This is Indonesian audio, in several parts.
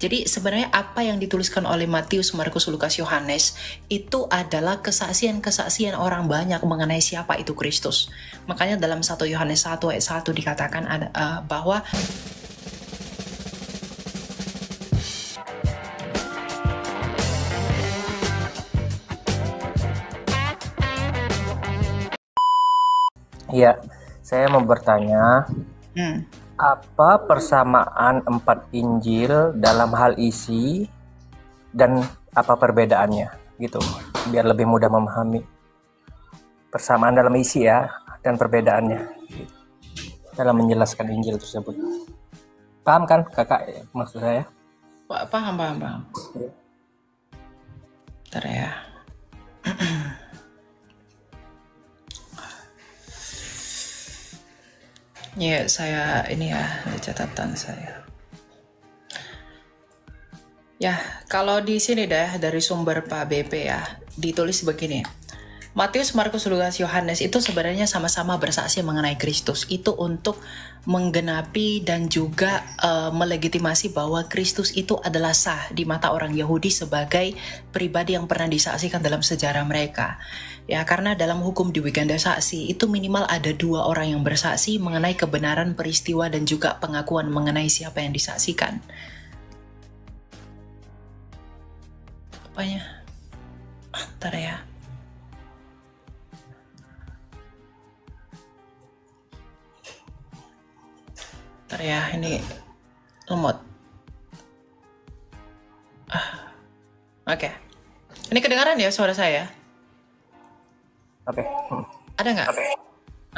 Jadi sebenarnya apa yang dituliskan oleh Matius, Markus, Lukas, Yohanes itu adalah kesaksian-kesaksian orang banyak mengenai siapa itu Kristus. Makanya dalam 1 Yohanes 1 ayat 1 dikatakan bahwa Iya, saya mau bertanya, apa persamaan 4 Injil dalam hal isi dan apa perbedaannya? Gitu, biar lebih mudah memahami persamaan dalam isi ya dan perbedaannya dalam menjelaskan Injil tersebut. Paham kan, kakak? Maksud saya? paham. Bentar ya. Ya, saya ini ya, di catatan saya. Ya, kalau di sini dari sumber Pak BP ya, ditulis begini. Matius, Markus, Lukas, Yohanes itu sebenarnya sama-sama bersaksi mengenai Kristus. Itu untuk menggenapi dan juga melegitimasi bahwa Kristus itu adalah sah di mata orang Yahudi sebagai pribadi yang pernah disaksikan dalam sejarah mereka. Ya, karena dalam hukum di Wiganda saksi itu minimal ada 2 orang yang bersaksi mengenai kebenaran peristiwa dan juga pengakuan mengenai siapa yang disaksikan. Apanya? Ntar ya. Ntar ya, ini lemot. Oke. Ini kedengaran ya suara saya? Oke. Ada nggak?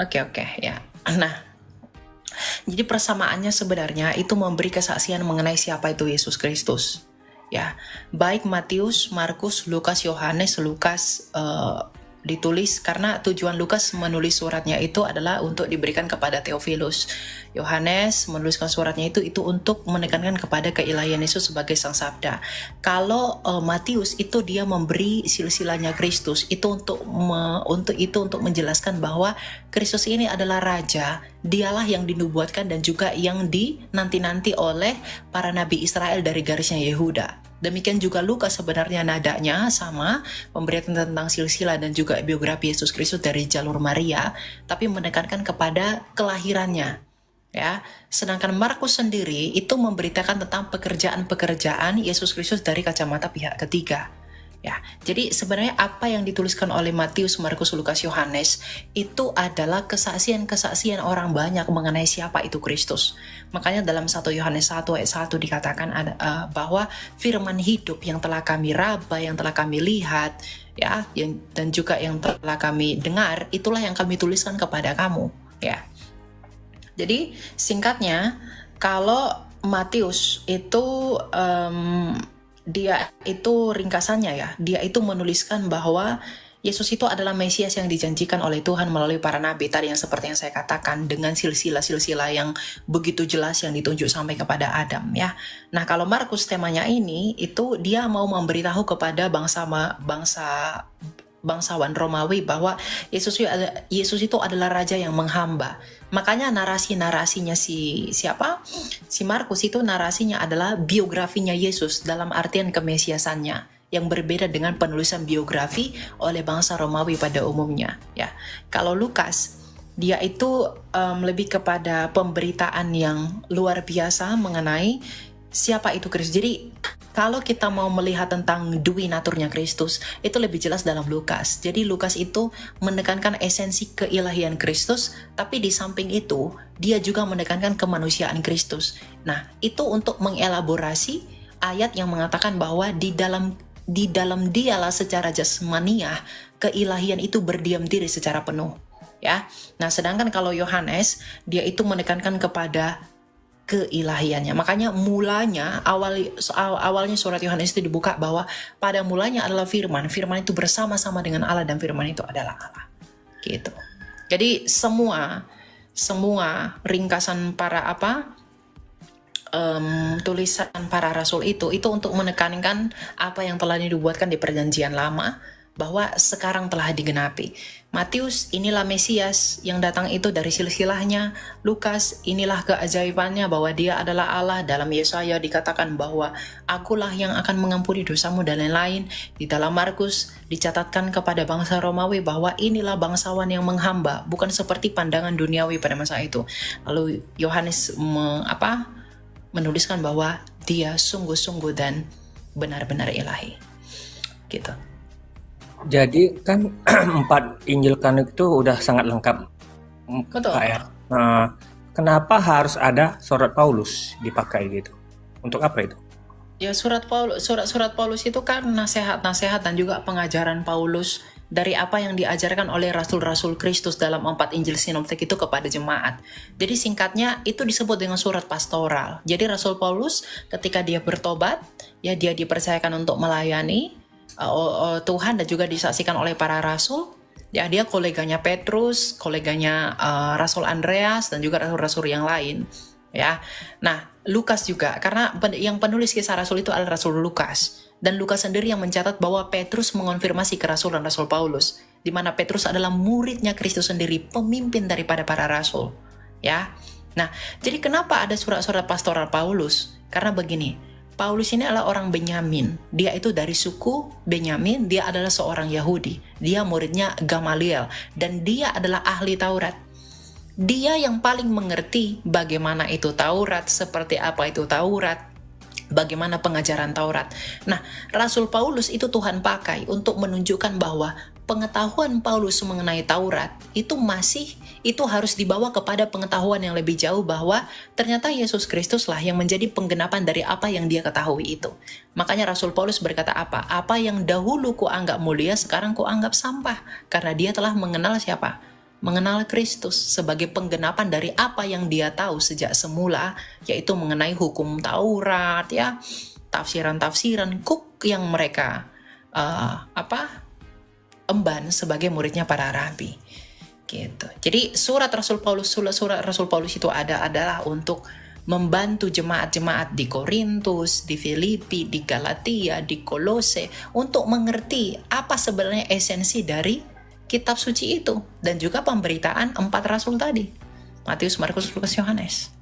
Oke, ya. Nah, jadi persamaannya sebenarnya itu memberi kesaksian mengenai siapa itu Yesus Kristus. Ya, baik Matius, Markus, Lukas, Yohanes, Lukas ditulis karena tujuan Lukas menulis suratnya itu adalah untuk diberikan kepada Theophilus. Yohanes menuliskan suratnya itu untuk menekankan kepada keilahian Yesus sebagai Sang Sabda. Kalau Matius itu dia memberi silsilahnya Kristus itu untuk menjelaskan bahwa Kristus ini adalah Raja, dialah yang dinubuatkan dan juga yang dinanti-nanti oleh para nabi Israel dari garisnya Yehuda. Demikian juga Lukas sebenarnya nadanya sama, memberikan tentang silsilah dan juga biografi Yesus Kristus dari jalur Maria, tapi menekankan kepada kelahirannya. Ya, sedangkan Markus sendiri itu memberitakan tentang pekerjaan-pekerjaan Yesus Kristus dari kacamata pihak ketiga. Ya, jadi sebenarnya apa yang dituliskan oleh Matius, Markus, Lukas, Yohanes itu adalah kesaksian-kesaksian orang banyak mengenai siapa itu Kristus. Makanya dalam 1 Yohanes 1 ayat 1 dikatakan bahwa firman hidup yang telah kami raba, yang telah kami lihat, ya, dan juga yang telah kami dengar, itulah yang kami tuliskan kepada kamu. Ya, jadi singkatnya, kalau Matius itu dia itu ringkasannya ya, dia itu menuliskan bahwa Yesus itu adalah Mesias yang dijanjikan oleh Tuhan melalui para nabi tadi yang seperti yang saya katakan dengan silsilah-silsilah yang begitu jelas yang ditunjuk sampai kepada Adam ya. Nah, kalau Markus temanya ini itu dia mau memberitahu kepada bangsawan Romawi bahwa Yesus itu adalah raja yang menghamba. Makanya narasinya si Markus itu narasinya adalah biografinya Yesus dalam artian kemesiasannya yang berbeda dengan penulisan biografi oleh bangsa Romawi pada umumnya ya. Kalau Lukas dia itu lebih kepada pemberitaan yang luar biasa mengenai siapa itu Kristus. Jadi kalau kita mau melihat tentang dui naturnya Kristus, itu lebih jelas dalam Lukas. Jadi Lukas itu menekankan esensi keilahian Kristus, tapi di samping itu, dia juga menekankan kemanusiaan Kristus. Nah, itu untuk mengelaborasi ayat yang mengatakan bahwa di dalam dialah secara jasmaniah, keilahian itu berdiam diri secara penuh. Ya. Nah, sedangkan kalau Yohanes, dia itu menekankan kepada keilahiannya. Makanya awalnya surat Yohanes itu dibuka bahwa pada mulanya adalah firman. Firman itu bersama-sama dengan Allah dan firman itu adalah Allah. Gitu. Jadi semua ringkasan para tulisan para rasul itu untuk menekankan apa yang telah dibuatkan di perjanjian lama bahwa sekarang telah digenapi. Matius, inilah Mesias yang datang itu dari silsilahnya. Lukas, inilah keajaibannya bahwa dia adalah Allah. Dalam Yesaya dikatakan bahwa akulah yang akan mengampuni dosamu dan lain-lain. Di dalam Markus dicatatkan kepada bangsa Romawi bahwa inilah bangsawan yang menghamba, bukan seperti pandangan duniawi pada masa itu. Lalu Yohanes menuliskan bahwa dia sungguh-sungguh dan benar-benar ilahi. Gitu. Jadi kan 4 Injil kanonik itu udah sangat lengkap. Betul. Kak, ya. Kenapa harus ada surat Paulus dipakai gitu? Untuk apa itu? Ya, surat Paulus itu kan nasihat-nasihat dan juga pengajaran Paulus dari apa yang diajarkan oleh rasul-rasul Kristus dalam 4 Injil sinoptik itu kepada jemaat. Jadi singkatnya itu disebut dengan surat pastoral. Jadi Rasul Paulus ketika dia bertobat, ya dia dipercayakan untuk melayani Tuhan dan juga disaksikan oleh para rasul. Ya, dia koleganya Petrus, koleganya Rasul Andreas dan juga rasul-rasul yang lain. Ya, nah Lukas juga, karena yang penulis kisah Rasul itu adalah Rasul Lukas, dan Lukas sendiri yang mencatat bahwa Petrus mengonfirmasi kerasulan Rasul Paulus, di mana Petrus adalah muridnya Kristus sendiri, pemimpin daripada para rasul. Ya, nah jadi kenapa ada surat-surat pastoral Paulus? Karena begini, Paulus ini adalah orang Benyamin. Dia itu dari suku Benyamin, dia adalah seorang Yahudi. Dia muridnya Gamaliel, dan dia adalah ahli Taurat. Dia yang paling mengerti bagaimana itu Taurat, seperti apa itu Taurat, bagaimana pengajaran Taurat. Nah, Rasul Paulus itu Tuhan pakai untuk menunjukkan bahwa pengetahuan Paulus mengenai Taurat itu harus dibawa kepada pengetahuan yang lebih jauh bahwa ternyata Yesus Kristuslah yang menjadi penggenapan dari apa yang dia ketahui itu. Makanya Rasul Paulus berkata apa? Apa yang dahulu kuanggap mulia sekarang kuanggap sampah, karena dia telah mengenal siapa? Mengenal Kristus sebagai penggenapan dari apa yang dia tahu sejak semula, yaitu mengenai hukum Taurat, ya, tafsiran-tafsiran yang mereka emban sebagai muridnya para rabi. Gitu. Jadi surat Rasul Paulus itu adalah untuk membantu jemaat-jemaat di Korintus, di Filipi, di Galatia, di Kolose untuk mengerti apa sebenarnya esensi dari kitab suci itu, dan juga pemberitaan 4 rasul tadi, Matius, Markus, Lukas, Yohanes.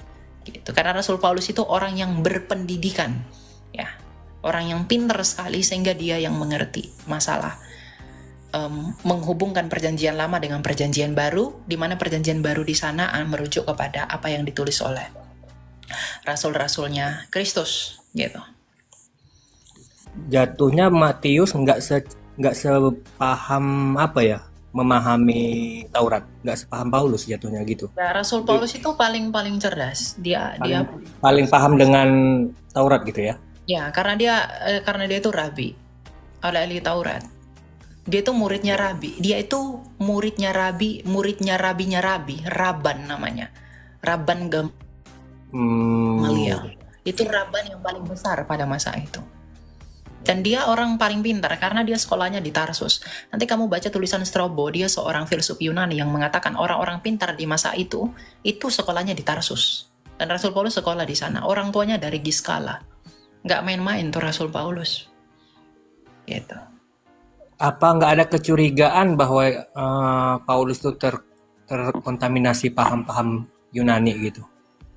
Gitu. Karena Rasul Paulus itu orang yang berpendidikan, ya, orang yang pintar sekali sehingga dia yang mengerti masalah menghubungkan perjanjian lama dengan perjanjian baru, di mana perjanjian baru di sana merujuk kepada apa yang ditulis oleh rasul-rasulnya Kristus, gitu. Jatuhnya Matius nggak sepaham memahami Taurat, nggak sepaham Paulus jatuhnya gitu. Ya, Rasul Paulus itu paling cerdas. Dia paling paham dengan Taurat gitu ya. Ya, karena dia itu rabi, ahli Taurat. Dia itu muridnya rabi. Dia itu muridnya rabinya rabi, Raban namanya. Raban Gamaliel. Itu Raban yang paling besar pada masa itu. Dan dia orang paling pintar karena dia sekolahnya di Tarsus. Nanti kamu baca tulisan Strabo, dia seorang filsuf Yunani yang mengatakan orang-orang pintar di masa itu sekolahnya di Tarsus. Dan Rasul Paulus sekolah di sana. Orang tuanya dari Giskala. Nggak main-main tuh Rasul Paulus. Gitu. Apa nggak ada kecurigaan bahwa Paulus itu terkontaminasi paham-paham Yunani gitu?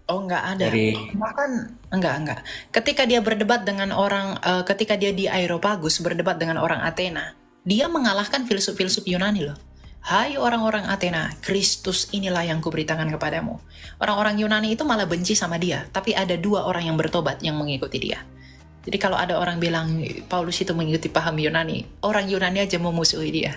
Oh, nggak ada. Bahkan enggak. Ketika dia berdebat dengan orang, ketika dia di Areopagus berdebat dengan orang Athena, dia mengalahkan filsuf-filsuf Yunani loh. Hai orang-orang Athena, Kristus inilah yang kuberitakan kepadamu. Orang-orang Yunani itu malah benci sama dia, tapi ada 2 orang yang bertobat yang mengikuti dia. Jadi kalau ada orang bilang Paulus itu mengikuti paham Yunani, orang Yunani aja memusuhi dia.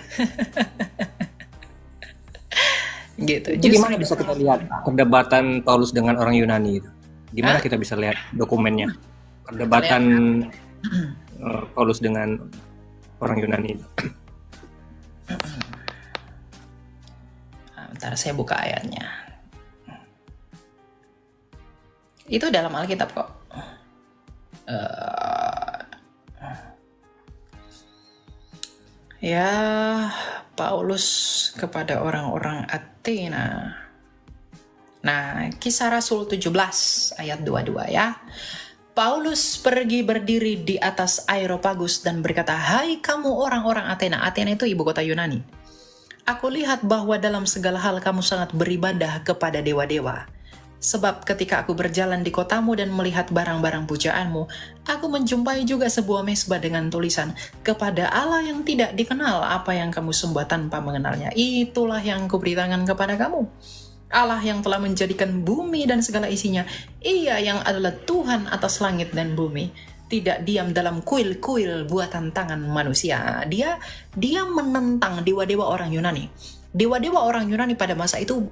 Gitu. Jadi gimana bisa kita lihat perdebatan Paulus dengan orang Yunani itu? Gimana kita bisa lihat dokumennya? Perdebatan Paulus dengan orang Yunani itu. Bentar, saya buka ayatnya. Itu dalam Alkitab kok. Ya, Paulus kepada orang-orang Athena. Nah, Kisah Rasul 17 ayat 22 ya. Paulus pergi berdiri di atas Areopagus dan berkata, "Hai kamu orang-orang Athena." Athena itu ibu kota Yunani. Aku lihat bahwa dalam segala hal kamu sangat beribadah kepada dewa-dewa. Sebab ketika aku berjalan di kotamu dan melihat barang-barang pujaanmu, aku menjumpai juga sebuah mezbah dengan tulisan, kepada Allah yang tidak dikenal apa yang kamu sembah tanpa mengenalnya. Itulah yang kuberitakan kepada kamu. Allah yang telah menjadikan bumi dan segala isinya, Ia yang adalah Tuhan atas langit dan bumi, tidak diam dalam kuil-kuil buatan tangan manusia. Dia menentang dewa-dewa orang Yunani. Dewa-dewa orang Yunani pada masa itu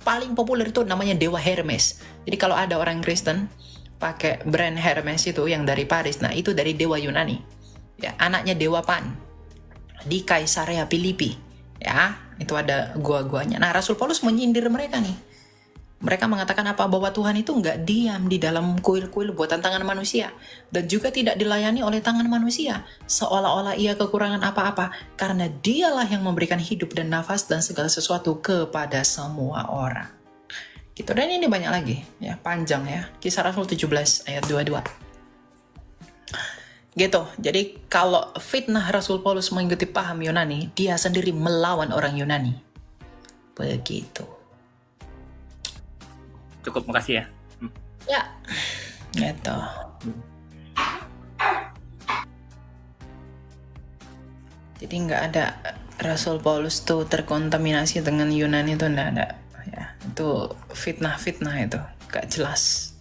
paling populer itu namanya dewa Hermes. Jadi kalau ada orang Kristen pakai brand Hermes itu yang dari Paris, nah itu dari dewa Yunani. Ya, anaknya dewa Pan di Kaisarea Filipi. Ya, itu ada gua-guanya. Nah, Rasul Paulus menyindir mereka nih. Mereka mengatakan apa? Bahwa Tuhan itu nggak diam di dalam kuil-kuil buatan tangan manusia. Dan juga tidak dilayani oleh tangan manusia. Seolah-olah ia kekurangan apa-apa. Karena dialah yang memberikan hidup dan nafas dan segala sesuatu kepada semua orang. Gitu. Dan ini banyak lagi. Ya, panjang ya. Kisah Rasul 17 ayat 22. Gitu. Jadi kalau fitnah Rasul Paulus mengikuti paham Yunani, dia sendiri melawan orang Yunani. Begitu. Cukup, makasih ya. Ya, gitu. Jadi nggak ada Rasul Paulus tuh terkontaminasi dengan Yunani itu nggak ada. Ya, itu fitnah-fitnah itu, nggak jelas.